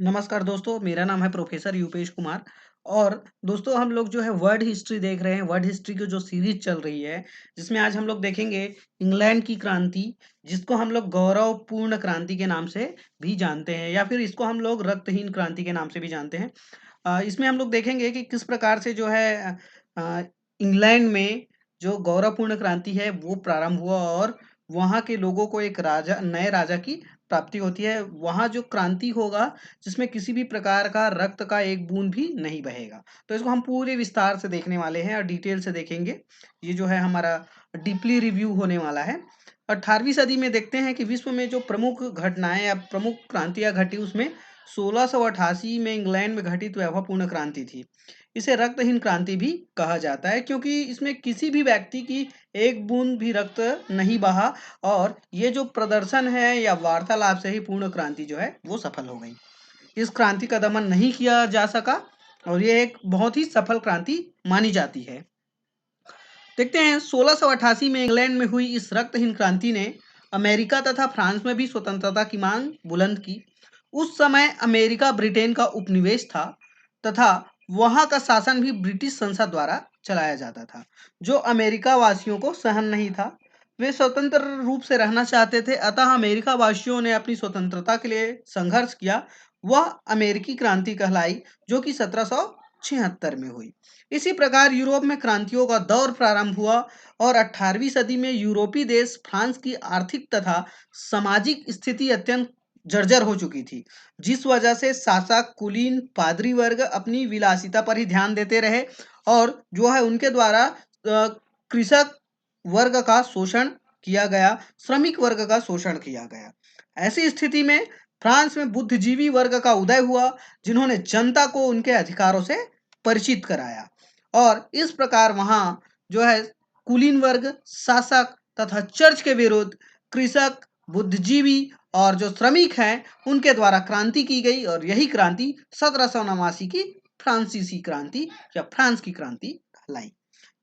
नमस्कार दोस्तों, मेरा नाम है प्रोफेसर यूपेश कुमार और दोस्तों हम लोग जो है वर्ल्ड हिस्ट्री देख रहे हैं। वर्ल्ड हिस्ट्री की जो सीरीज चल रही है, जिसमें आज हम लोग देखेंगे इंग्लैंड की क्रांति, जिसको हम लोग गौरवपूर्ण क्रांति के नाम से भी जानते हैं या फिर इसको हम लोग रक्तहीन क्रांति के नाम से भी जानते हैं। इसमें हम लोग देखेंगे कि किस प्रकार से जो है अ, इंग्लैंड में जो गौरवपूर्ण क्रांति है वो प्रारंभ हुआ और वहाँ के लोगों को एक राजा नए राजा की प्राप्ति होती है। वहाँ जो क्रांति होगा जिसमें किसी भी प्रकार का रक्त का एक बूंद भी नहीं बहेगा। तो इसको हम पूरे विस्तार से देखने वाले हैं और डिटेल से देखेंगे। ये जो है हमारा डीपली रिव्यू होने वाला है। 18वीं सदी में देखते हैं कि विश्व में जो प्रमुख घटनाएं या प्रमुख क्रांतियां घटी उसमें 1688 में इंग्लैंड में घटित वैभवपूर्ण क्रांति थी। इसे रक्तहीन क्रांति भी कहा जाता है क्योंकि इसमें किसी भी व्यक्ति की एक बूंद भी रक्त नहीं बहा और ये जो प्रदर्शन है या वार्तालाप से ही पूर्ण क्रांति जो है वो सफल हो गई। इस क्रांति का दमन नहीं किया जा सका और ये एक बहुत ही सफल क्रांति मानी जाती है। देखते हैं 1688 में इंग्लैंड में हुई इस रक्तहीन क्रांति ने अमेरिका तथा फ्रांस में भी स्वतंत्रता की मांग बुलंद की। उस समय अमेरिका ब्रिटेन का उपनिवेश था तथा वहां का शासन भी ब्रिटिश संसद द्वारा चलाया जाता था, जो अमेरिका वासियों को सहन नहीं था। वे स्वतंत्र रूप से रहना चाहते थे, अतः अमेरिका वासियों ने अपनी स्वतंत्रता के लिए संघर्ष किया। वह अमेरिकी क्रांति कहलाई, जो कि 1776 में हुई। इसी प्रकार यूरोप में क्रांतियों का दौर प्रारंभ हुआ और 18वीं सदी में यूरोपीय देश फ्रांस की आर्थिक तथा सामाजिक स्थिति अत्यंत जर्जर हो चुकी थी, जिस वजह से शासक कुलीन पादरी वर्ग अपनी विलासिता पर ही ध्यान देते रहे और जो है उनके द्वारा कृषक वर्ग का शोषण किया गया, श्रमिक वर्ग का शोषण किया गया। ऐसी स्थिति में फ्रांस में बुद्धिजीवी वर्ग का उदय हुआ, जिन्होंने जनता को उनके अधिकारों से परिचित कराया और इस प्रकार वहां जो है कुलीन वर्ग, शासक तथा चर्च के विरुद्ध कृषक, बुद्धिजीवी और जो श्रमिक हैं उनके द्वारा क्रांति की गई और यही क्रांति 1789 की फ्रांसीसी क्रांति या फ्रांस की क्रांति कहलाई।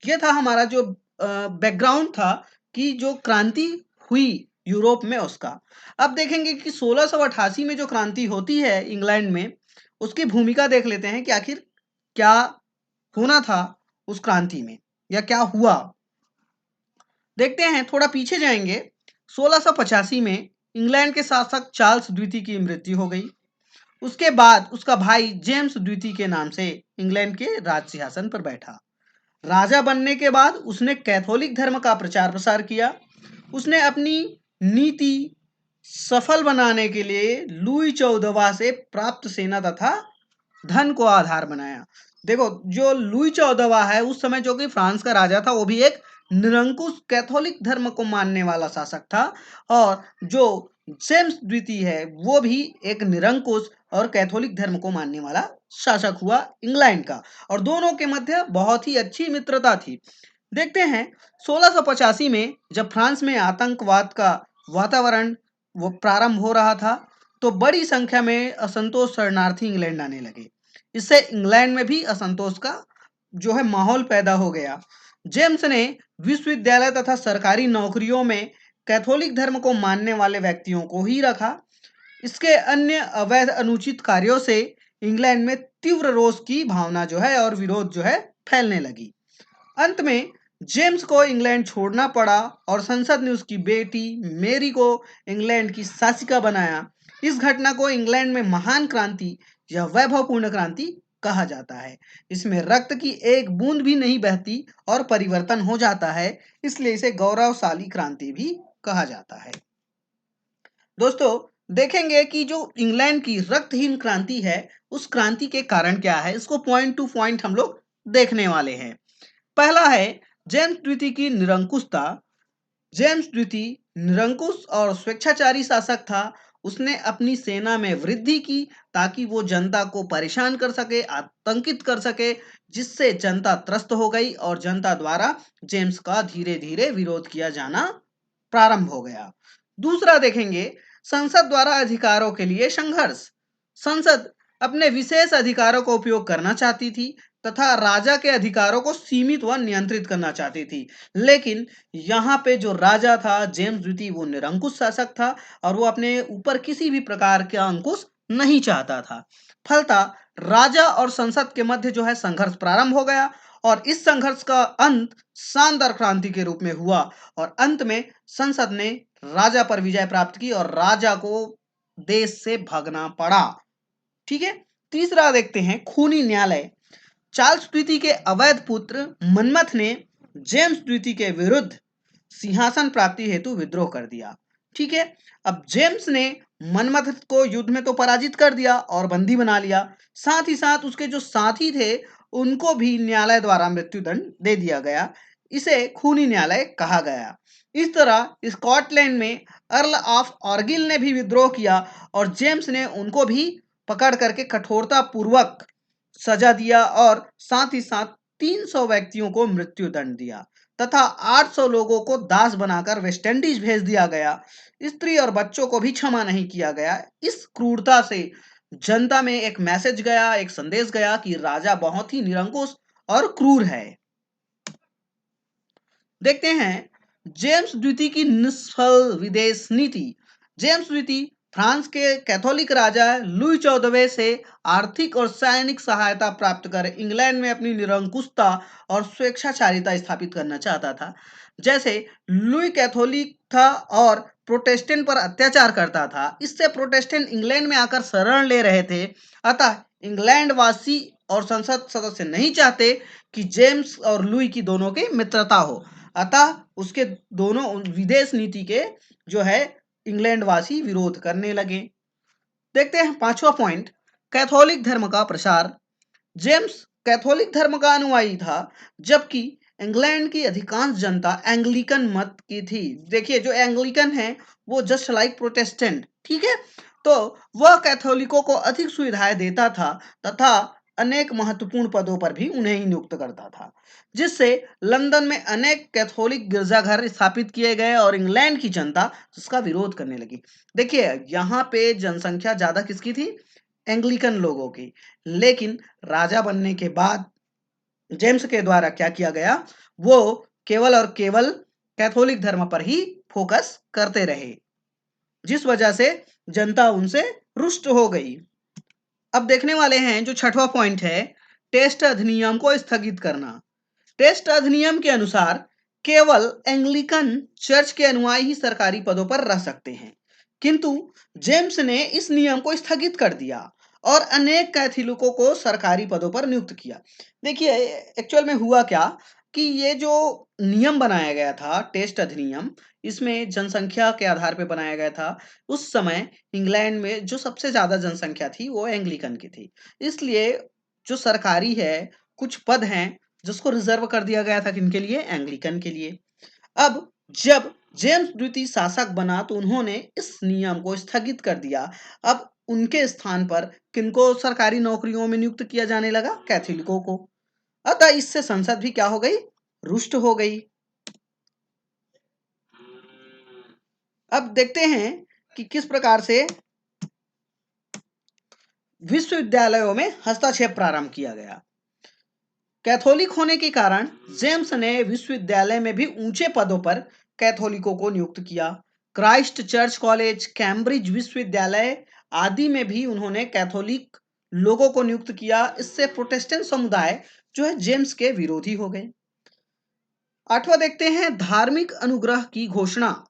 ये था हमारा जो बैकग्राउंड था कि जो क्रांति हुई यूरोप में उसका। अब देखेंगे कि 1688 में जो क्रांति होती है इंग्लैंड में, उसकी भूमिका देख लेते हैं कि आखिर क्या होना था उस क्रांति में या क्या हुआ। देखते हैं, थोड़ा पीछे जाएंगे। 1685 में इंग्लैंड के शासक चार्ल्स द्वितीय की मृत्यु हो गई। उसके बाद उसका भाई जेम्स द्वितीय के नाम से इंग्लैंड के राज सिंहासन पर बैठा। राजा बनने के बाद उसने कैथोलिक धर्म का प्रचार प्रसार किया। उसने अपनी नीति सफल बनाने के लिए लुई 14वां से प्राप्त सेना तथा धन को आधार बनाया। देखो, जो लुई 14वां है उस समय जो कि फ्रांस का राजा था, वो भी एक निरंकुश कैथोलिक धर्म को मानने वाला शासक था और जो जेम्स द्वितीय है वो भी एक निरंकुश और कैथोलिक धर्म को मानने वाला शासक हुआ इंग्लैंड का और दोनों के मध्य बहुत ही अच्छी मित्रता थी। देखते हैं, 1685 में जब फ्रांस में आतंकवाद का वातावरण वो प्रारंभ हो रहा था, तो बड़ी संख्या में असंतोष शरणार्थी इंग्लैंड आने लगे। इससे इंग्लैंड में भी असंतोष का जो है माहौल पैदा हो गया। जेम्स ने विश्वविद्यालय तथा सरकारी नौकरियों में कैथोलिक धर्म को मानने वाले व्यक्तियों को ही रखा। इसके अन्य अवैध अनुचित कार्यों से इंग्लैंड में तीव्र रोष की भावना जो है और विरोध जो है फैलने लगी। अंत में जेम्स को इंग्लैंड छोड़ना पड़ा और संसद ने उसकी बेटी मेरी को इंग्लैंड की शासिका बनाया। इस घटना को इंग्लैंड में महान क्रांति या वैभवपूर्ण क्रांति कहा जाता है। इसमें रक्त की एक बूंद भी नहीं बहती और परिवर्तन हो जाता है, इसलिए इसे गौरवशाली क्रांति भी कहा जाता है। दोस्तों, देखेंगे कि जो इंग्लैंड की रक्तहीन क्रांति है उस क्रांति के कारण क्या है, इसको पॉइंट टू पॉइंट हम लोग देखने वाले हैं। पहला है जेम्स द्वितीय की निरंकुशता। जेम्स द्वितीय निरंकुश और स्वेच्छाचारी शासक था। उसने अपनी सेना में वृद्धि की ताकि वो जनता को परेशान कर सके, आतंकित कर सके, जिससे जनता त्रस्त हो गई और जनता द्वारा जेम्स का धीरे धीरे विरोध किया जाना प्रारंभ हो गया। दूसरा देखेंगे, संसद द्वारा अधिकारों के लिए संघर्ष। संसद अपने विशेष अधिकारों का उपयोग करना चाहती थी तथा राजा के अधिकारों को सीमित व नियंत्रित करना चाहती थी, लेकिन यहाँ पे जो राजा था जेम्स द्वितीय वो निरंकुश शासक था और वो अपने ऊपर किसी भी प्रकार का अंकुश नहीं चाहता था। फलतः राजा और संसद के मध्य जो है संघर्ष प्रारंभ हो गया और इस संघर्ष का अंत शानदार क्रांति के रूप में हुआ और अंत में संसद ने राजा पर विजय प्राप्त की और राजा को देश से भागना पड़ा। ठीक है। तीसरा देखते हैं खूनी न्यायालय। चार्ल्स द्वितीय के अवैध पुत्र मनमथ ने जेम्स द्वितीय के विरुद्ध सिंहासन प्राप्ति हेतु विद्रोह कर दिया। ठीक है। अब जेम्स ने मनमथ को युद्ध में तो पराजित कर दिया और बंदी बना लिया, साथ ही साथ उसके जो साथी थे उनको भी न्यायालय द्वारा मृत्युदंड दे दिया गया। इसे खूनी न्यायालय कहा गया। इस तरह स्कॉटलैंड में अर्ल ऑफ ऑर्गिल ने भी विद्रोह किया और जेम्स ने उनको भी पकड़ करके कठोरता पूर्वक सजा दिया और साथ ही साथ 300 व्यक्तियों को मृत्युदंड दिया तथा 800 लोगों को दास बनाकर वेस्ट इंडीज भेज दिया गया। स्त्री और बच्चों को भी क्षमा नहीं किया गया। इस क्रूरता से जनता में एक मैसेज गया, एक संदेश गया कि राजा बहुत ही निरंकुश और क्रूर है। देखते हैं जेम्स द्वितीय की निष्फल विदेश नीति। जेम्स द्वितीय फ्रांस के कैथोलिक राजा लुई 14वें से आर्थिक और सैनिक सहायता प्राप्त कर इंग्लैंड में अपनी निरंकुशता और स्वेच्छाचारिता स्थापित करना चाहता था। जैसे लुई कैथोलिक था और प्रोटेस्टेंट पर अत्याचार करता था, इससे प्रोटेस्टेंट इंग्लैंड में आकर शरण ले रहे थे। अतः इंग्लैंड वासी और संसद सदस्य नहीं चाहते कि जेम्स और लुई की दोनों की मित्रता हो, अतः उसके दोनों विदेश नीति के जो है इंग्लैंड वासी विरोध करने लगे। देखते हैं पांचवा पॉइंट, कैथोलिक धर्म का प्रसार। जेम्स कैथोलिक धर्म का अनुयायी था जबकि इंग्लैंड की अधिकांश जनता एंग्लिकन मत की थी। देखिए जो एंग्लिकन है वो जस्ट लाइक प्रोटेस्टेंट, ठीक है। तो वह कैथोलिकों को अधिक सुविधाएं देता था तथा अनेक महत्वपूर्ण पदों पर भी उन्हें ही नियुक्त करता था, जिससे लंदन में अनेक कैथोलिक गिरजाघर स्थापित किए गए और इंग्लैंड की जनता उसका विरोध करने लगी। देखिए यहाँ पे जनसंख्या ज्यादा किसकी थी? एंग्लिकन लोगों की। लेकिन राजा बनने के बाद जेम्स के द्वारा क्या किया गया, वो केवल और केवल कैथोलिक धर्म पर ही फोकस करते रहे, जिस वजह से जनता उनसे रुष्ट हो गई। अब देखने वाले हैं जो छठवां पॉइंट है, टेस्ट अधिनियम को स्थगित करना। टेस्ट अधिनियम के अनुसार केवल एंग्लिकन चर्च के अनुयायी ही सरकारी पदों पर रह सकते हैं, किंतु जेम्स ने इस नियम को स्थगित कर दिया और अनेक कैथोलिकों को सरकारी पदों पर नियुक्त किया। देखिए एक्चुअल में हुआ क्या कि ये जो नियम बनाया गया था टेस्ट अधिनियम, इसमें जनसंख्या के आधार पर बनाया गया था। उस समय इंग्लैंड में जो सबसे ज्यादा जनसंख्या थी वो एंग्लिकन की थी, इसलिए जो सरकारी है कुछ पद हैं जिसको रिजर्व कर दिया गया था किनके लिए? एंग्लिकन के लिए। अब जब जेम्स द्वितीय शासक बना तो उन्होंने इस नियम को स्थगित कर दिया। अब उनके स्थान पर किनको सरकारी नौकरियों में नियुक्त किया जाने लगा? कैथोलिकों को। अतः इससे संसद भी क्या हो गई? रुष्ट हो गई। अब देखते हैं कि किस प्रकार से विश्वविद्यालयों में हस्तक्षेप प्रारंभ किया गया। कैथोलिक होने के कारण जेम्स ने विश्वविद्यालय में भी ऊंचे पदों पर कैथोलिकों को नियुक्त किया। क्राइस्ट चर्च कॉलेज, कैम्ब्रिज विश्वविद्यालय आदि में भी उन्होंने कैथोलिक लोगों को नियुक्त किया। इससे प्रोटेस्टेंट समुदाय जो है जेम्स के विरोधी हो गए। आठवां देखते हैं धार्मिक अनुग्रह की घोषणा।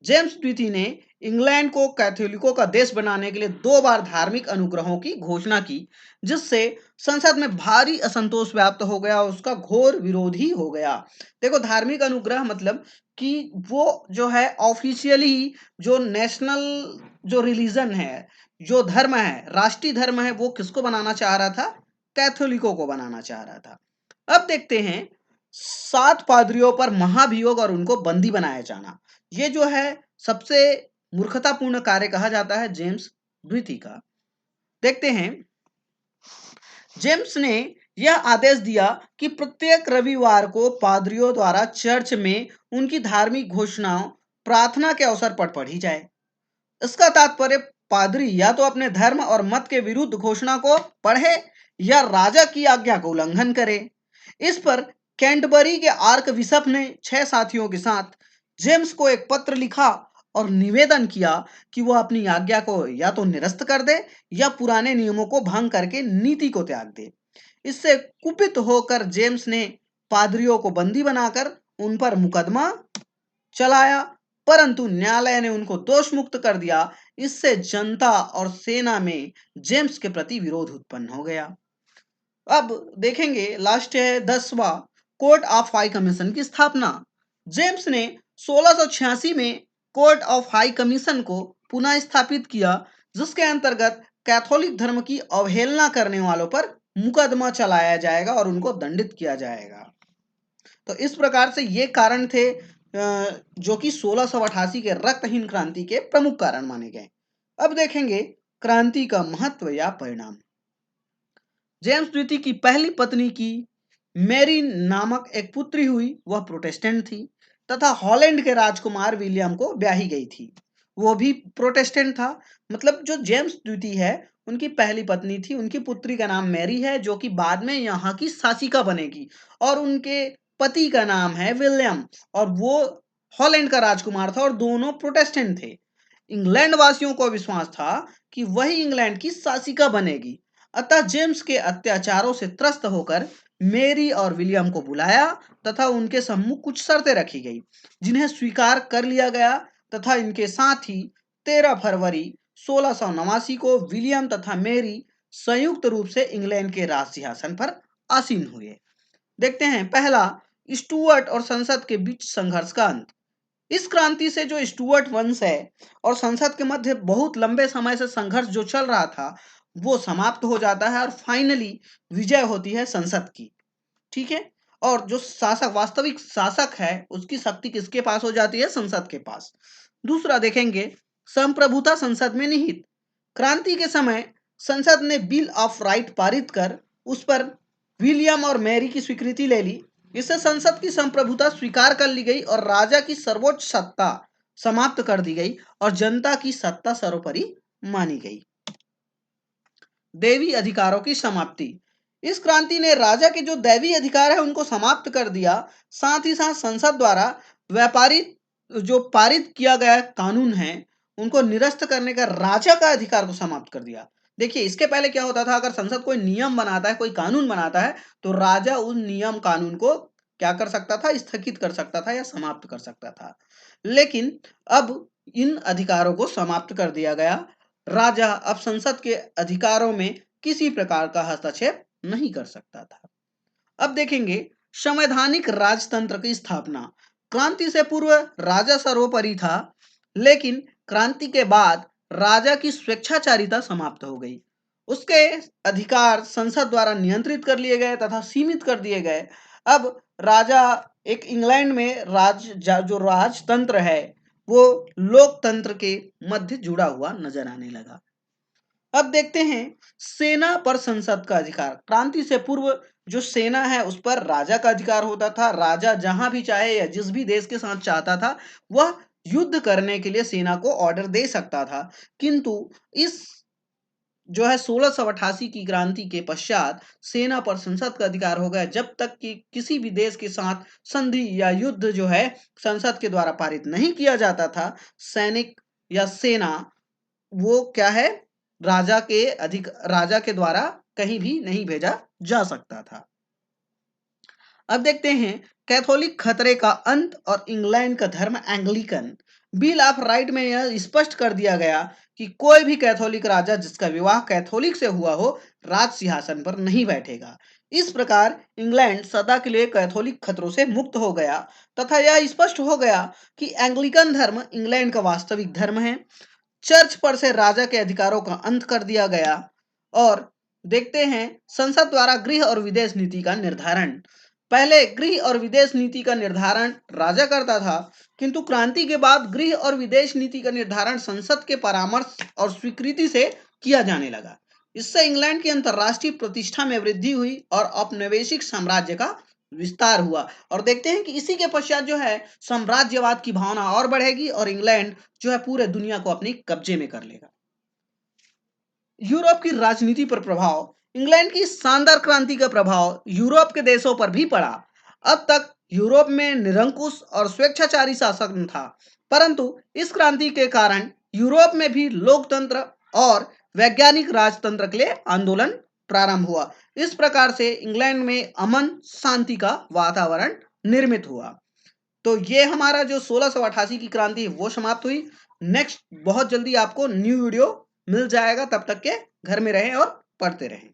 जेम्स द्वितीय ने इंग्लैंड को कैथोलिकों का देश बनाने के लिए 2 बार धार्मिक अनुग्रहों की घोषणा की, जिससे संसद में भारी असंतोष व्याप्त हो गया और उसका घोर विरोधी हो गया। देखो धार्मिक अनुग्रह मतलब कि वो जो है ऑफिशियली जो नेशनल जो रिलीजन है, जो धर्म है, राष्ट्रीय धर्म है, वो किसको बनाना चाह रहा था? कैथोलिकों को बनाना चाह रहा था। अब देखते हैं 7 पादरियों पर महाभियोग और उनको बंदी बनाया जाना। ये जो है सबसे मूर्खतापूर्ण कार्य कहा जाता है जेम्स द्वितीय का। देखते हैं जेम्स ने यह आदेश दिया कि प्रत्येक रविवार को पादरियों द्वारा चर्च में उनकी धार्मिक घोषणाओं प्रार्थना के अवसर पर पढ़ी जाए। इसका तात्पर्य पादरी या तो अपने धर्म और मत के विरुद्ध घोषणा को पढ़े या राजा की आज्ञा का उल्लंघन करे। इस पर कैंटरबरी के आर्क बिशप ने 6 साथियों के साथ जेम्स को एक पत्र लिखा और निवेदन किया कि वो अपनी आज्ञा को या तो निरस्त कर दे या पुराने नियमों को भंग करके नीति को त्याग दे। इससे कुपित होकर जेम्स ने पादरियों को बंदी बनाकर उन पर मुकदमा चलाया, परंतु न्यायालय ने उनको दोष मुक्त कर दिया। इससे जनता और सेना में जेम्स के प्रति विरोध उत्पन्न हो गया। अब देखेंगे लास्ट है 10वां कोर्ट ऑफ हाई कमीशन की स्थापना। जेम्स ने 1686 में कोर्ट ऑफ हाई कमीशन को पुनः स्थापित किया, जिसके अंतर्गत कैथोलिक धर्म की अवहेलना करने वालों पर मुकदमा चलाया जाएगा और उनको दंडित किया जाएगा। तो इस प्रकार से ये कारण थे जो कि 1688 के रक्तहीन क्रांति के प्रमुख कारण माने गए। अब देखेंगे क्रांति का महत्व या परिणाम। जेम्स द्वितीय की पहली पत्नी की मैरी नामक एक पुत्री हुई, वह प्रोटेस्टेंट थी तथा हॉलैंड के राजकुमार विलियम को ब्याही गई थी, वो भी प्रोटेस्टेंट था। मतलब जो जेम्स द्वितीय है उनकी पहली पत्नी थी, उनकी पुत्री का नाम मैरी है जो कि बाद में यहाँ की शासिका बनेगी, और उनके पति का नाम है विलियम और वो हॉलैंड का राजकुमार था और दोनों प्रोटेस्टेंट थे। इंग्लैंड वासियों को विश्वास था कि वही इंग्लैंड की शासिका बनेगी, अतः जेम्स के अत्याचारों से त्रस्त होकर मेरी और विलियम को बुलाया तथा उनके सम्मुख कुछ शर्तें रखी गई, जिन्हें स्वीकार कर लिया गया तथा इनके साथ ही 13 फरवरी 1689 को विलियम तथा मेरी संयुक्त रूप से इंग्लैंड के राज सिंहासन पर आसीन हुए। देखते हैं पहला, स्टुअर्ट और संसद के बीच संघर्ष का अंत। इस क्रांति से जो स्टुअर्ट वंश है और संसद के मध्य बहुत लंबे समय से संघर्ष जो चल रहा था वो समाप्त हो जाता है और फाइनली विजय होती है संसद की। ठीक है, और जो शासक वास्तविक शासक है उसकी शक्ति किसके पास हो जाती है? संसद के पास। दूसरा देखेंगे संप्रभुता संसद में निहित। क्रांति के समय संसद ने बिल ऑफ राइट पारित कर उस पर विलियम और मैरी की स्वीकृति ले ली। इससे संसद की संप्रभुता स्वीकार कर ली गई और राजा की सर्वोच्च सत्ता समाप्त कर दी गई और जनता की सत्ता सर्वोपरि मानी गई। देवी अधिकारों की समाप्ति। इस क्रांति ने राजा के जो दैवी अधिकार है उनको समाप्त कर दिया, साथ ही साथ संसद द्वारा व्यापारी जो पारित किया गया कानून है उनको निरस्त करने का राजा का अधिकार को समाप्त कर दिया। देखिए इसके पहले क्या होता था, अगर संसद कोई नियम बनाता है, कोई कानून बनाता है, तो राजा उस नियम कानून को क्या कर सकता था? स्थगित कर सकता था या समाप्त कर सकता था। लेकिन अब इन अधिकारों को समाप्त कर दिया गया। राजा अब संसद के अधिकारों में किसी प्रकार का हस्तक्षेप नहीं कर सकता था। अब देखेंगे संवैधानिक राजतंत्र की स्थापना। क्रांति से पूर्व राजा सर्वोपरि था, लेकिन क्रांति के बाद राजा की स्वेच्छाचारिता समाप्त हो गई। उसके अधिकार संसद द्वारा नियंत्रित कर लिए गए तथा सीमित कर दिए गए। अब राजा एक इंग्लैंड में जो राजतंत्र है वो लोकतंत्र के मध्य जुड़ा हुआ नजर आने लगा। अब देखते हैं सेना पर संसद का अधिकार। क्रांति से पूर्व जो सेना है उस पर राजा का अधिकार होता था। राजा जहां भी चाहे या जिस भी देश के साथ चाहता था वह युद्ध करने के लिए सेना को ऑर्डर दे सकता था। किंतु इस जो है 1688 की क्रांति के पश्चात सेना पर संसद का अधिकार हो गया, जब तक कि किसी भी देश के साथ संधि या युद्ध जो है संसद के द्वारा पारित नहीं किया जाता था, सैनिक या सेना वो क्या है राजा के द्वारा कहीं भी नहीं भेजा जा सकता था। अब देखते हैं कैथोलिक खतरे का अंत और इंग्लैंड का धर्म एंग्लिकन। बिल ऑफ राइट में यह स्पष्ट कर दिया गया कि कोई भी कैथोलिक राजा जिसका विवाह कैथोलिक से हुआ हो राज सिंहासन पर नहीं बैठेगा। इस प्रकार इंग्लैंड सदा के लिए कैथोलिक खतरों से मुक्त हो गया तथा यह स्पष्ट हो गया कि एंग्लिकन धर्म इंग्लैंड का वास्तविक धर्म है। चर्च पर से राजा के अधिकारों का अंत कर दिया गया। और देखते हैं संसद द्वारा गृह और विदेश नीति का निर्धारण। पहले गृह और विदेश नीति का निर्धारण राजा करता था, किंतु क्रांति के बाद गृह और विदेश नीति का निर्धारण संसद के परामर्श और स्वीकृति से किया जाने लगा। इससे इंग्लैंड की अंतर्राष्ट्रीय प्रतिष्ठा में वृद्धि हुई और औपनिवेशिक साम्राज्य का विस्तार हुआ। और देखते हैं कि इसी के पश्चात जो है साम्राज्यवाद की भावना और बढ़ेगी और इंग्लैंड जो है पूरे दुनिया को अपने कब्जे में कर लेगा। यूरोप की राजनीति पर प्रभाव। इंग्लैंड की शानदार क्रांति का प्रभाव यूरोप के देशों पर भी पड़ा। अब तक यूरोप में निरंकुश और स्वेच्छाचारी शासन था, परंतु इस क्रांति के कारण यूरोप में भी लोकतंत्र और वैज्ञानिक राजतंत्र के लिए आंदोलन प्रारंभ हुआ। इस प्रकार से इंग्लैंड में अमन शांति का वातावरण निर्मित हुआ। तो ये हमारा जो 1688 की क्रांति है वो समाप्त हुई। नेक्स्ट बहुत जल्दी आपको न्यू वीडियो मिल जाएगा, तब तक के घर में रहें और पढ़ते रहें।